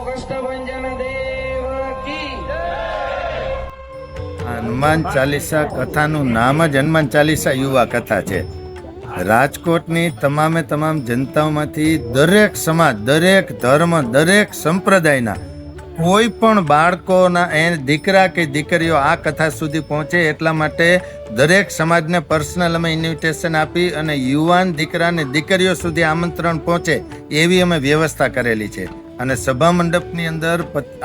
કષ્ટભંજન દેવ કી હનુમાન ચાલીસા કથાનું નામ જ હનુમાન ચાલીસા યુવા કથા છે. રાજકોટની તમામે તમામ જનતાઓમાંથી દરેક સમાજ, દરેક ધર્મ, દરેક સંપ્રદાયના કોઈ પણ બાળકોના દીકરા કે દીકરીઓ આ કથા સુધી પહોંચે એટલા માટે દરેક સમાજને પર્સનલ અમે ઇન્વિટેશન આપી અને યુવાન દીકરા અને દીકરીઓ સુધી આમંત્રણ પહોંચે એવી અમે વ્યવસ્થા કરેલી છે. અને સભા મંડપની અંદર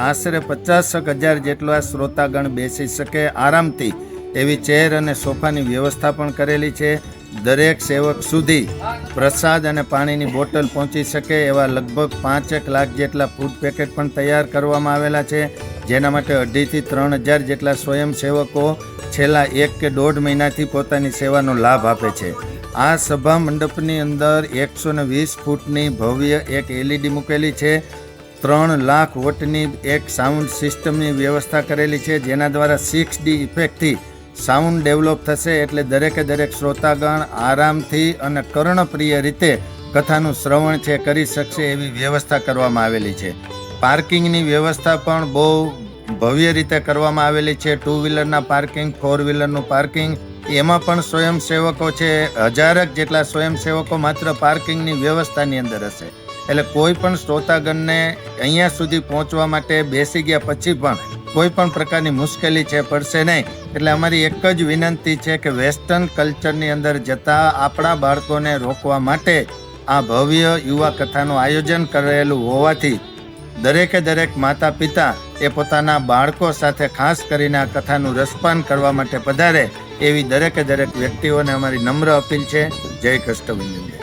આશરે 50,000 જેટલા શ્રોતાગણ બેસી શકે આરામથી એવી ચેર અને સોફાની વ્યવસ્થા પણ કરેલી છે. દરેક સેવક સુધી પ્રસાદ અને પાણીની બોટલ પહોંચી શકે એવા લગભગ 5 લાખ જેટલા ફૂડ પેકેટ પણ તૈયાર કરવામાં આવેલા છે, જેના માટે 2,500 થી 3,000 જેટલા સ્વયંસેવકો છેલ્લા 1 કે 1.5 મહિનાથી પોતાની સેવાનો લાભ આપે છે. આ સભા મંડપની અંદર 120 ફૂટની ભવ્ય એક LED મૂકેલી છે. 3 લાખ વોટની એક સાઉન્ડ સિસ્ટમની વ્યવસ્થા કરેલી છે, જેના દ્વારા 6D ઇફેક્ટથી સાઉન્ડ ડેવલપ થશે, એટલે દરેકે દરેક શ્રોતાગણ આરામથી અને કર્ણપ્રિય રીતે કથાનું શ્રવણ છે કરી શકશે એવી વ્યવસ્થા કરવામાં આવેલી છે. પાર્કિંગની વ્યવસ્થા પણ બહુ ભવ્ય રીતે કરવામાં આવેલી છે. 2 વ્હીલરના પાર્કિંગ, 4 વ્હીલરનું પાર્કિંગ, એમાં પણ સ્વયંસેવકો છે. 1000 જેટલા સ્વયંસેવકો માત્ર પાર્કિંગની વ્યવસ્થાની અંદર હશે. એટલે કોઈ પણ શ્રોતાગણને અહીંયા સુધી પહોંચવા માટે બેસી ગયા પછી પણ કોઈ પણ પ્રકારની મુશ્કેલી છે પડશે નહીં. એટલે અમારી એક જ વિનંતી છે કે વેસ્ટર્ન કલ્ચરની અંદર જતા આપણા બાળકોને રોકવા માટે આ ભવ્ય યુવા કથાનું આયોજન કરેલું હોવાથી દરેકે દરેક માતા પિતા એ પોતાના બાળકો સાથે ખાસ કરીને આ કથાનું રસપાન કરવા માટે પધારે એવી દરેકે દરેક વ્યક્તિઓને અમારી નમ્ર અપીલ છે. જય કષ્ટભંજન.